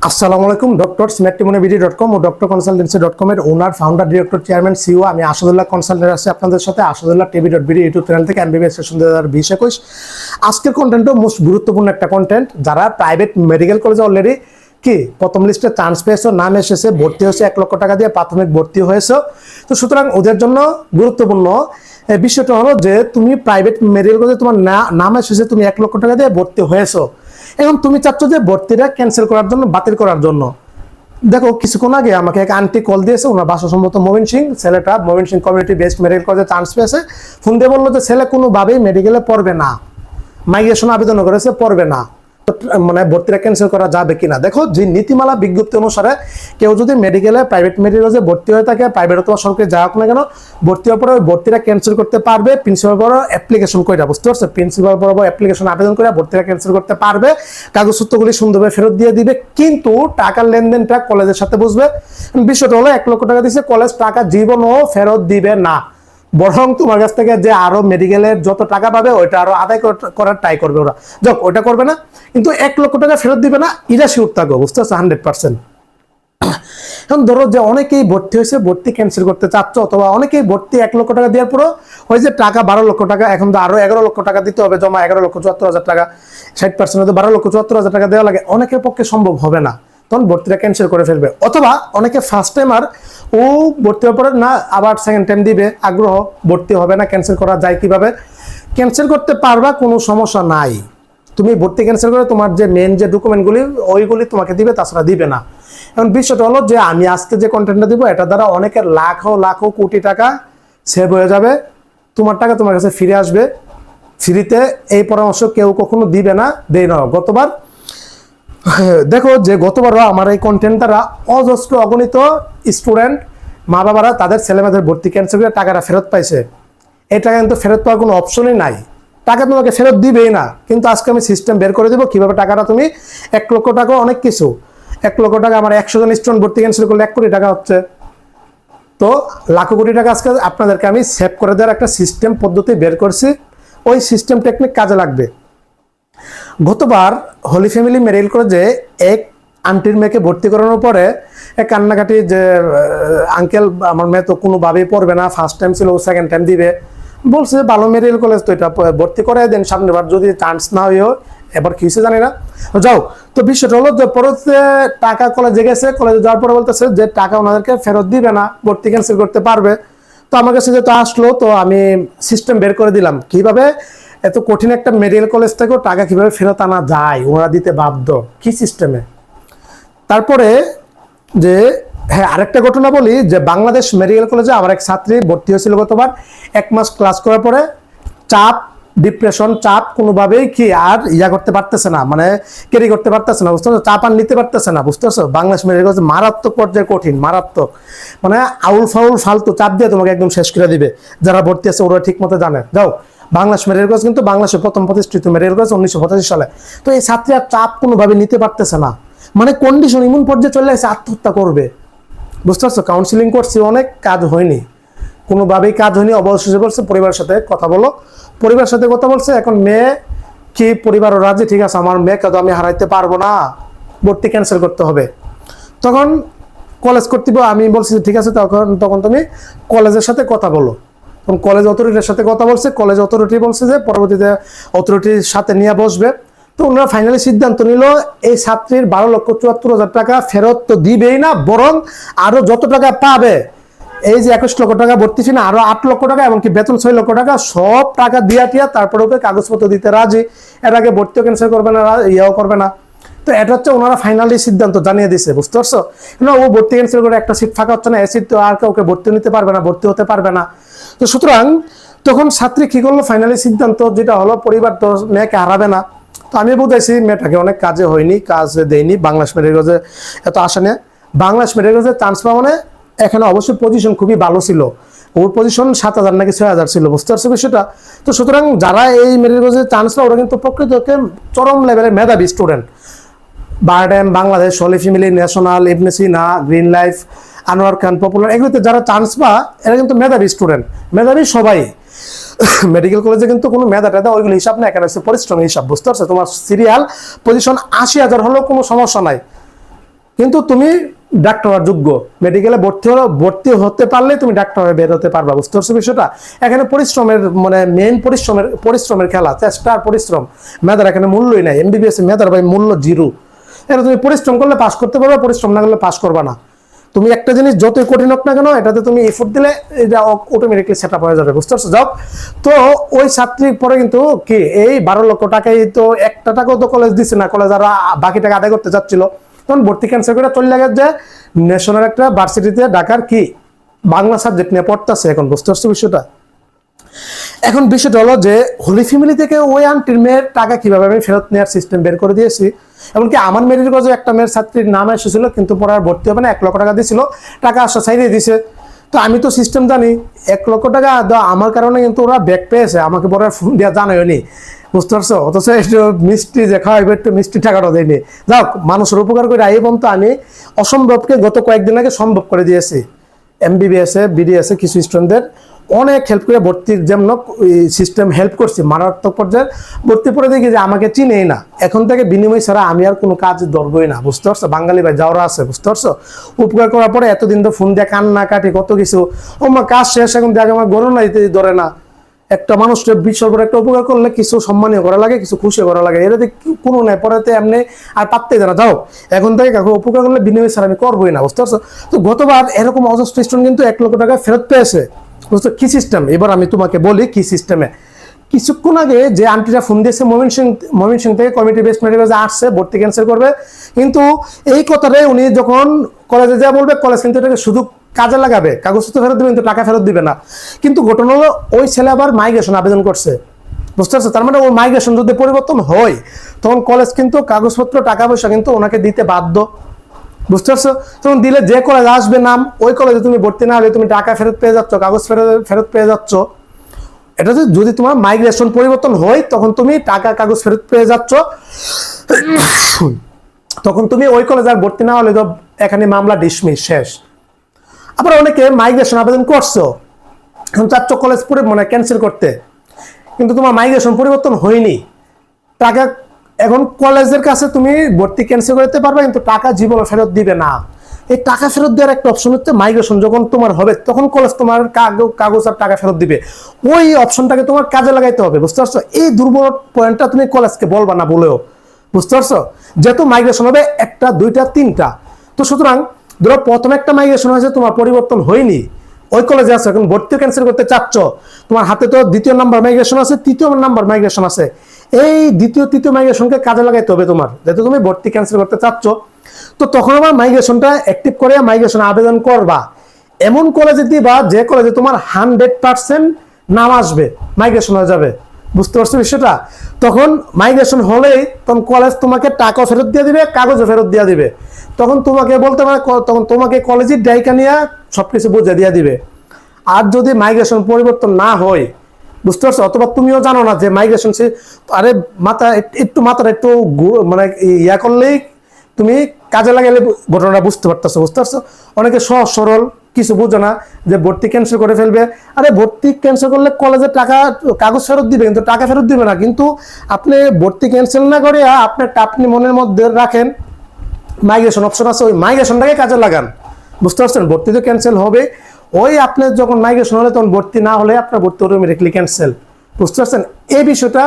আসসালামু আলাইকুম। Doctor smartmoneyBD.com ও doctor consultancy.com এর ওনার, ফাউন্ডার, ডিরেক্টর, চেয়ারম্যান, সিইও আমি আসাদুল্লাহ কনসালটেন্ট আছি আপনাদের সাথে আসাদুল্লাহ টিভি.বিডি ইউটিউব চ্যানেল থেকে এমবিবিএস সেশন 2020-21। আজকের কন্টেন্টও মোস্ট গুরুত্বপূর্ণ একটা কন্টেন্ট। যারা প্রাইভেট মেডিকেল কলেজে অলরেডি কি প্রথম লিস্টে চান্স পেয়েছো, নাম এসেছে, ভর্তি হয়েছে 1 লক্ষ টাকা দিয়ে প্রাথমিক ভর্তি হয়েছে, তো সুতরাং ওদের জন্য গুরুত্বপূর্ণ বিষয়টা হলো যে তুমি প্রাইভেট মেডিকেল কলেজে তোমার নাম এসেছে, তুমি 1 লক্ষ টাকা দিয়ে ভর্তি হয়েছো, এখন তুমি চাচ্ছ যে ভর্তিটা ক্যান্সেল করার জন্য, বাতিল করার জন্য। দেখো, কিছুক্ষণ আগে আমাকে এক আন্টি কল দিয়েছে, ওনার বাসা সম্ভবত ময়মনসিংহ। ছেলেটা ময়মনসিংহ কমিউনিটি বেসড মেডিকেল কলেজে চান্স পেয়েছে। ফোন দিয়ে বললো যে ছেলে কোনোভাবেই মেডিকেলে পড়বে না, মাইগ্রেশন আবেদন করেছে, পড়বে না, মানে ভর্তিটা ক্যান্সেল করা যাবে কিনা। দেখো, যে নীতিমালা বিজ্ঞপ্তি অনুসারে কেউ যদি মেডিকেলে প্রাইভেট মেডিকেলে ভর্তি হয়ে থাকে, প্রাইভেট অথবা সরকারি যা হোক না কেন, ভর্তি হওয়ার পরে ভর্তিটা ক্যান্সেল করতে পারবে। প্রিন্সিপাল বড় অ্যাপ্লিকেশন করে, বুঝতে পারছো, প্রিন্সিপাল বড় অ্যাপ্লিকেশন আবেদন করে ভর্তিটা ক্যান্সেল করতে পারবে। কাগজপত্রগুলি সুন্দরভাবে ফেরত দিয়ে দিবে, কিন্তু টাকার লেনদেনটা কলেজের সাথে বুঝবে। বিষয়টা হলো 1 লক্ষ টাকা দিচ্ছে, কলেজ টাকা জীবনও ফেরত দিবে না, বরং তোমার কাছ থেকে যে আরো মেডিকেলের যত টাকা পাবে ওইটা আরো আদায় করার ট্রাই করবে ওরা। যাক, ওইটা করবে না, কিন্তু 1 লক্ষ টাকা ফেরত দিবে না, এটা শিওর থাকো, বুঝতে পারছো, 100%। এখন ধরো যে অনেকেই ভর্তি হয়েছে, ভর্তি ক্যান্সেল করতে চাচ্ছ, অথবা অনেকেই ভর্তি 1 লক্ষ টাকা দেওয়ার পরও ওই যে টাকা 12 লক্ষ টাকা, এখন তো আরো 11 লক্ষ টাকা দিতে হবে জমা, 11,74,000 টাকা, 60% 12,74,000 টাকা দেওয়া লাগে, অনেকের পক্ষে সম্ভব হবে না, তখন ভর্তিটা ক্যান্সেল করে ফেলবে। অথবা অনেকে ফার্স্ট টাইমার, ও ভর্তি হওয়ার পরে না আবার সেকেন্ড টাইম দিবে, আগ্রহ, ভর্তি হবে না, ক্যান্সেল করা যায় কিভাবে? ক্যান্সেল করতে পারবা, কোনো সমস্যা নাই। তুমি ভর্তি ক্যান্সেল করে তোমার যে মেন যে ডকুমেন্টগুলি ওইগুলি তোমাকে দিবে, তাছাড়া দিবে না। এখন বিষয়টা হলো যে আমি আজকে যে কন্টেন্টটা দিব, এটা দ্বারা অনেকের লাখো কোটি টাকা সেভ হয়ে যাবে। তোমার টাকা তোমার কাছে ফিরে আসবে ফ্রিতে। এই পরামর্শ কেউ কখনো দিবে না, দেই না। গতবার দেখো যে গতবারও আমার এই কন্টেন্ট দ্বারা অজস্র অগণিত স্টুডেন্ট, মা বাবারা তাদের ছেলেমেয়েদের ভর্তি ক্যান্সেল করে টাকাটা ফেরত পাইছে। এই টাকা কিন্তু ফেরত পাওয়ার কোনো অপশনই নাই, টাকা তোমাকে ফেরত দিবেই না। কিন্তু আজকে আমি সিস্টেম বের করে দেবো কিভাবে টাকাটা তুমি 1 লক্ষ টাকা, অনেক কিছু, 1 লক্ষ টাকা আমার 100 জন স্টুডেন্ট ভর্তি ক্যান্সেল করলে 1 কোটি টাকা হচ্ছে, তো লাখো কোটি টাকা আজকে আপনাদেরকে আমি সেভ করে দেওয়ার একটা সিস্টেম পদ্ধতি বের করছি। ওই সিস্টেম টেকনিক কাজে লাগবে। গতবার হোলি ফ্যামিলি মেডিকেল কলেজে এক আন্টির মেয়েকে ভর্তি করানোর পরে এক কান্নাকাটি যে আঙ্কেল আমার মেয়ে তো কোনোভাবেই পড়বে না, ফার্স্ট টাইম ছিল, সেকেন্ড টাইম দিবে, বলছে ভালো মেডিকেল কলেজ তো এটা ভর্তি করে দেন, সামনেবার যদি চান্স না হয়েও, এবার কি হয়েছে জানি না, যাও। তো বিষয়টা হলো যে পরে টাকা কলেজে গেছে, কলেজে যাওয়ার পরে বলতেছে যে টাকা ওনাদেরকে ফেরত দিবে না, ভর্তি ক্যান্সেল করতে পারবে। তো আমার কাছে যেহেতু আসলো, তো আমি সিস্টেম বের করে দিলাম কিভাবে এত কঠিন একটা মেডিকেল কলেজ থেকেও টাকা কিভাবে ফেরত আনা যায়, ওনারা দিতে বাধ্য, কি সিস্টেমে। তারপরে যে হ্যাঁ, আরেকটা ঘটনা বলি যে বাংলাদেশ মেডিকেল কলেজে আমার এক ছাত্রী ভর্তি হয়েছিল গতবার। 1 মাস ক্লাস করার পরে চাপ, ডিপ্রেশন, চাপ কোনোভাবেই কি আর করতে পারতেছে না, মানে ক্যারি করতে পারতেছে না, বুঝতে পারছো, চাপ আর নিতে পারতেছে না, বুঝতে পারছো। বাংলাদেশ মেডিকেল কলেজে মারাত্মক পর্যায়ে কঠিন, মারাত্মক, মানে আউল ফাউল ফালতু চাপ দিয়ে তোমাকে একদম শেষ করে দিবে। যারা ভর্তি আছে ওরা ঠিক মতো জানে। যাও, বাংলাদেশ মেডিকেল কলেজ কিন্তু বাংলাদেশের প্রথম প্রতিষ্ঠিত মেডিকেল কলেজ 1985 সালে। তো এই ছাত্রী আর চাপ কোনোভাবে নিতে পারতেছে না, মানে কন্ডিশন এমন পর্যায়ে চলে আসছে আত্মহত্যা করবে, বুঝতে পারছো। কাউন্সিলিং করছি, অনেক কাজ হয়নি, কোনোভাবেই কাজ হয়নি। অবশেষে বলছে পরিবারের সাথে কথা বলো, পরিবারের সাথে কথা বলছে। এখন মেয়ে কি, পরিবার রাজি, ঠিক আছে আমার মেয়েকে তো আমি হারাইতে পারবো না, ভর্তি ক্যান্সেল করতে হবে। তখন কলেজ কর্তৃপক্ষ, আমি বলছি ঠিক আছে, তখন তুমি কলেজের সাথে কথা বলো। তখন কলেজ অথরিটির সাথে কথা বলছে, কলেজ অথরিটি বলছে যে পরবর্তীতে অথরিটির সাথে নিয়ে বসবে। তো ওনারা ফাইনালি সিদ্ধান্ত নিল এই ছাত্রীর 12,74,000 টাকা ফেরত তো দিবেই না, বরং আরো যত টাকা পাবে, এই যে 21 লক্ষ টাকা ভর্তি ফি না, আরো 8 লক্ষ টাকা, এমনকি বেতন 6 লক্ষ টাকা, সব টাকা দিয়া টিয়া তারপরে ওকে কাগজপত্র দিতে রাজি। এর আগে ভর্তিও ক্যান্সেল করবে না, ইয়েও করবে না। তো এটা হচ্ছে ওনারা ফাইনালি সিদ্ধান্ত জানিয়ে দিছে, বুঝতে পারছো না। ও ভর্তি ক্যান্সেল করে একটা সিট ফাঁকা হচ্ছে না, এই সিট তো আর কাউকে ভর্তি নিতে পারবে না, ভর্তি হতে পারবে না। তো সুতরাং তখন ছাত্রী কি করলো, ফাইনালি সিদ্ধান্ত যেটা হলো, পরিবার তো মেয়েকে হারাবে না। তো আমি বুঝাইছি মেয়েটাকে, অনেক কাজে হয়নি, কাজ দেয়নি, বাংলাদেশ মেডিকেল কলেজে এত আসে না। বাংলাদেশ মেডিকেল কলেজে চান্স পাওয়া মানে এখানে অবশ্যই পজিশন খুবই ভালো ছিল, ওর পজিশন 7,000 নাকি 6,000 ছিল, বুঝতে পারছো বিষয়টা। তো সুতরাং যারা এই মেডিকেল কলেজে চান্স পায় ওরা কিন্তু প্রকৃতকে চরম লেভেলের মেধাবী student. BIRDEM, Bangladesh, Holy Family, National, Ibne Sina, Green Life, Anwar Khan, Popular, এগুলোতে যারা চান্স পায় এরা কিন্তু মেধাবী স্টুডেন্ট, মেধাবী সবাই। মেডিকেল কলেজে কিন্তু কোনো মেধা টেধা ওইগুলো হিসাব না, এখানে হচ্ছে পরিশ্রমের হিসাব, বুঝতে পারছো। তোমার সিরিয়াল পজিশন 80,000 হলেও কোনো সমস্যা নাই, কিন্তু তুমি ডাক্তার হওয়ার যোগ্য, মেডিকেলে ভর্তি হতে পারলে তুমি ডাক্তার হয়ে বের হতে পারবা। বুঝতে পারছো বিষয়টা? এখানে পরিশ্রমের মানে মেইন পরিশ্রমের খেলা, চেষ্টার পরিশ্রম, মেধার এখানে মূল্যই নাই। এমবিবিএস মেধার ভাই মূল্য জিরো। এটা তুমি পরিশ্রম করলে পাস করতে পারবা, পরিশ্রম না করলে পাস করবা না। তুমি একটা জিনিস যতই কঠিন হোক না কেন, এটাতে তুমি এফোর্ট দিলে এটা অটোমেটিকলি সেট আপ হয়ে যাবে। বুঝতে পারছো? যাও তো ওই ছাত্রী পরে কিন্তু কি এই 12 লক্ষ টাকাই তো, একটা টাকাও তো কলেজ দিচ্ছে না, কলেজ আর বাকি টাকা আদায় করতে চাচ্ছিল, তখন ভর্তি ক্যান্সেল করে চলে লাগে যে ন্যাশনাল একটা ভার্সিটিতে ঢাকার কি বাংলা সাবজেক্ট নিয়ে পড়তেছে এখন। বুঝতে পারছো বিষয়টা? এখন বিষয়টা হলো যে হোলি ফ্যামিলি থেকে ওই আন্টির মেয়ের টাকা কিভাবে আমি ফেরত নেওয়ার সিস্টেম বের করে দিয়েছি। এমনকি আমার মেয়ের কাছে একটা মেয়ের ছাত্রীর নাম এসেছিল, কিন্তু পরে আর ভর্তি হবে না, 1 লক্ষ টাকা দিয়েছিল, টাকা আসা ছাইড়িয়ে দিছে। তো আমি তো সিস্টেম জানি, 1 লক্ষ টাকা আমার কারণে কিন্তু ওরা ব্যাক পেয়েছে, আমাকে পরে ফোন দেওয়া জানায়নি। বুঝতে পারছো? অথচ একটু মিষ্টি যে খাওয়াইবে, একটু মিষ্টি টাকাটা দেয়নি। যাক, মানুষের উপকার করে এই পর্যন্ত আমি অসম্ভবকে গত কয়েকদিন আগে সম্ভব করে দিয়েছি। এমবিবিএস এ বিডিএস এ কিছু স্টুডেন্টদের অনেক হেল্প করে ভর্তির যেমন সিস্টেম হেল্প করছি, মারাত্মক পর্যায়ে ভর্তি পরে দেখি যে আমাকে চিনেই না। এখন থেকে বিনিময় ছাড়া আমি আর কোনো কাজ ধরবই না। বুঝতে পারছো? বাঙালি ভাই যাওয়ারা আছে। বুঝতে পারছো? উপকার করার পরে এতদিন তো ফোন দিয়ে কান্না কাটি কত কিছু, ও মা কাজ শেষ, এখন দেখে আমার গণনা দিতে ধরে না। একটা মানুষকে বিশ্বর পর একটা উপকার করলে কিছু সম্মানীয় করা লাগে, কিছু খুশি করা লাগে, এটাতে কোনো নাই। পরেতে এমনি আর পাত্তাই জানা। যাও এখন থেকে কাউকে উপকার করলে বিনিময় ছাড়া আমি করবোই না। বুঝতে পারছো? তো গতবার এরকম অজস্র স্টুডেন্ট কিন্তু 1 লক্ষ টাকা ফেরত পেয়েছে। বুঝছো কি সিস্টেম? এবার আমি তোমাকে বলি কি সিস্টেমে। কিছুক্ষণ আগে যে আন্টিটা ফোন দিয়েছে ময়মনসিংহ থেকে, কমিটি বেসড মেডিকেলে আসছে, ভর্তি ক্যান্সেল করবে, কিন্তু এই কথাটাই উনি যখন কলেজে যা বলবে, কলেজ কিন্তু এটাকে শুধু কাজে লাগাবে, কাগজপত্র ফেরত দিবে কিন্তু টাকা ফেরত দিবে না। কিন্তু ঘটনা হলো ওই ছেলে আবার মাইগ্রেশন আবেদন করছে। বুঝতে পারছো? তার মানে ওই মাইগ্রেশন যদি পরিবর্তন হয়, তখন কলেজ কিন্তু কাগজপত্র টাকা পয়সা কিন্তু ওনাকে দিতে বাধ্য। বুঝতে পারছো? তখন দিলে যে কলেজ আসবে নাম, ওই কলেজে তুমি ভর্তি না হলে তুমি টাকা ফেরত পেয়ে যাচ্ছ, কাগজ ফেরত পেয়ে যাচ্ছ। এটা যদি তোমার মাইগ্রেশন পরিবর্তন হয়, তখন তুমি টাকা কাগজ ফেরত পেয়ে যাচ্ছ, তখন তুমি ওই কলেজে আর ভর্তি না হলে তো এখানে মামলা ডিসমিস, শেষ। আবার অনেকে মাইগ্রেশন আবেদন করছো, এখন চাচ্ছ কলেজ মানে ক্যান্সেল করতে, কিন্তু তোমার মাইগ্রেশন পরিবর্তন হয়নি, টাকা এখন কলেজের কাছে তুমি ভর্তি ক্যান্সেল করতে পারবে, কিন্তু টাকা জীবনে ফেরত দিবে না। এই টাকা ফেরত দেওয়ার একটা অপশন হচ্ছে মাইগ্রেশন যখন তোমার হবে, তখন কলেজ তোমার কাগজ আর টাকা ফেরত দিবে। ওই অপশনটাকে তোমার কাজে লাগাইতে হবে। বুঝতে পারছো? এই দুর্বল পয়েন্টটা তুমি কলেজকে বলবা না বলেও। বুঝতে পারছো? যেহেতু মাইগ্রেশন হবে 1টা 2টা 3টা, তো সুতরাং ধরো প্রথম একটা মাইগ্রেশন হয়েছে, তোমার পরিবর্তন হয়নি, ওই কলেজে আছে, এখন ভর্তি ক্যান্সেল করতে চাচ্ছ, তোমার হাতে তো 2য় নাম্বার মাইগ্রেশন আছে, 3য় নাম্বার মাইগ্রেশন আছে। এই 2য় 3য় মাইগ্রেশনকে কাজে লাগাইতে হবে তোমার, যেহেতু তুমি ভর্তি ক্যান্সেল করতে চাচ্ছ। তো তখন আবার মাইগ্রেশনটা অ্যাক্টিভ করে মাইগ্রেশন আবেদন করবা এমন কলেজে দিবা যে কলেজে তোমার 100% নাম আসবে, মাইগ্রেশন হয়ে যাবে। বুঝতে পারছো বিষয়টা? তখন মাইগ্রেশন হলেই তখন কলেজ তোমাকে টাকা ফেরত দিয়ে দিবে, কাগজও ফেরত দিয়ে দিবে। তখন তোমাকে বলতে পারে, তখন তোমাকে কলেজের ডাইকা নিয়ে সবকিছু বুঝে দিয়ে দিবে। আর যদি মাইগ্রেশন পরিবর্তন না হয়, বুঝতে পারছো, অথবা তুমিও জানো না যে মাইগ্রেশন, আরে মাথাটা একটু মানে ইয়া করলেই তুমি কাজে লাগাইলে ঘটনাটা বুঝতে পারতেছো। বুঝতে পারছো? অনেকে সহজ সরল কিছু বুঝো না, যে ভর্তি ক্যান্সেল করে ফেলবে। আরে ভর্তি ক্যান্সেল করলে কলেজের টাকা কাগজ ফেরত দিবে, কিন্তু টাকা ফেরত দিবে না। কিন্তু আপনি ভর্তি ক্যান্সেল না করে আপনি মনের মধ্যে রাখেন মাইগ্রেশন অপশন আছে, ওই মাইগ্রেশনটাকে কাজে লাগান। বুঝতে পারছেন? ভর্তি তো ক্যান্সেল হবে, ওই আপনার যখন মাইগ্রেশন হলে তখন ভর্তি না হলে আপনার ভর্তি অটোমেটিকলি ক্যান্সেল। বুঝতে পারছেন? এই বিষয়টা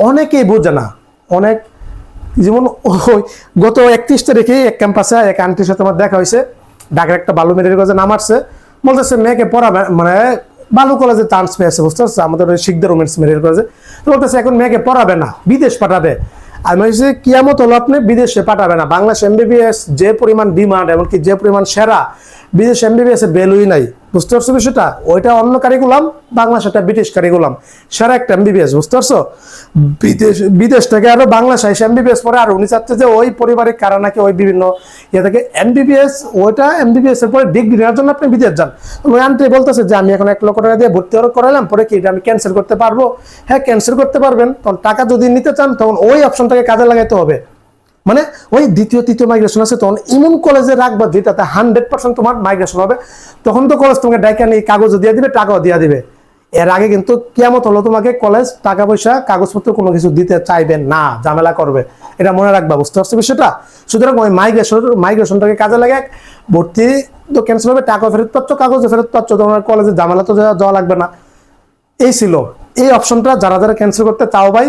অনেকেই বোঝে না। অনেক যেমন ওই গত 31 তারিখে এক ক্যাম্পাসে এক আন্টির সাথে আমার দেখা হয়েছে, ঢাকার একটা ভালো মেডিকেল কলেজে নাম আসছে, বলতেছে মেয়েকে পড়াবে, মানে ভালো কলেজে চান্স পেয়েছে। বুঝতে পারছে? আমাদের ওই শিকদার উমেন্স মেডিকেল কলেজে। তো বলতেছে এখন মেয়েকে পড়াবে না, বিদেশ পাঠাবে। আমি বলছি কিয়ামত হলো, আপনি বিদেশে পাঠাবে না। বাংলাদেশ এমবিবিএস যে পরিমাণ ডিমান্ড, এমনকি যে পরিমাণ সেরা, বিদেশ এমবিবিএস এর ভ্যালুই নাই। বুঝতে পারছো বিষয়টা? ওইটা অন্য কারিকুলাম, বাংলাদেশ একটা ব্রিটিশ কারিকুলাম, সেরা একটা এমবিবিএস। বুঝতে পারছো? বিদেশ থেকে আরো বাংলাদেশ এসে এমবিবিএস পরে, আর উনি চাচ্ছে যে ওই পারিবারিক কারণ নাকি ওই বিভিন্ন ইয়ে থেকে এমবিবিএস, ওইটা এমবিবিএস এর পরে ডিগ্রি নেওয়ার জন্য আপনি বিদেশ যান। ওই আন্টি বলতেছে যে আমি এখন 1 লক্ষ টাকা দিয়ে ভর্তি করালাম, পরে কি এটা আমি ক্যান্সেল করতে পারবো? হ্যাঁ, ক্যান্সেল করতে পারবেন। তখন টাকা যদি নিতে চান, তখন ওই অপশনটাকে কাজে লাগাইতে হবে। মানে ওই 2য় 3য় মাইগ্রেশন আছে, তখন এমন কলেজে রাখবা যেটাতে 100% তোমার মাইগ্রেশন হবে। তখন তো কলেজ তোমাকে ডাইকা নিয়ে কাগজও দিয়ে দিবে, টাকাও দিয়ে দিবে। এর আগে কিন্তু কিয়ামত হলো তোমাকে কলেজ টাকা পয়সা কাগজপত্র কোনো কিছু দিতে চাইবে না, ঝামেলা করবে, এটা মনে রাখবা। বুঝতে পারছো বিষয়টা? সুতরাং ওই মাইগ্রেশনটাকে কাজে লাগে, ভর্তি তো ক্যান্সেল হবে, টাকা ফেরত পাচ্ছ, কাগজে ফেরত পাচ্ছ, তোমার কলেজে ঝামেলা তো যাওয়া লাগবে না। এই ছিল এই অপশনটা, যারা যারা ক্যান্সেল করতে চাও ভাই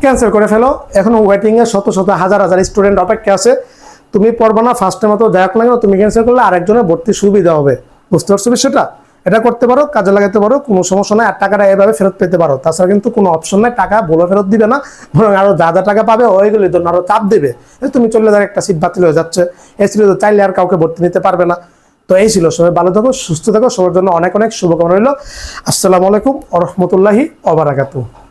ক্যান্সেল করে ফেলো। এখন ওয়েটিং এ শত শত হাজার হাজার স্টুডেন্ট অপেক্ষা আছে, তুমি পড়বা না ফার্স্টের মতো দেখ না কেন, তুমি ক্যান্সেল করলে আরেকজনের ভর্তি সুবিধা হবে। বুঝতে পারছো বিষয়টা? এটা করতে পারো, কাজে লাগাতে পারো, কোনো সমস্যা নাই। আর টাকাটা এভাবে ফেরত পেতে পারো, তাছাড়া কিন্তু কোনো অপশন নাই, টাকা বলে ফেরত দিবে না, বরং আরো যা যা টাকা পাবে ওইগুলি তো আরো চাপ দেবে। তুমি চলে যাবে, একটা সিট বাতিল হয়ে যাচ্ছে, এই ছিল তো, চাইলে আর কাউকে ভর্তি নিতে পারবে না। তো এই ছিল, সবাই ভালো থাকো, সুস্থ থাকো, সবার জন্য অনেক অনেক শুভকামনা রইল। আসসালামু আলাইকুম ওয়া রাহমাতুল্লাহি ওয়া বারাকাতুহু।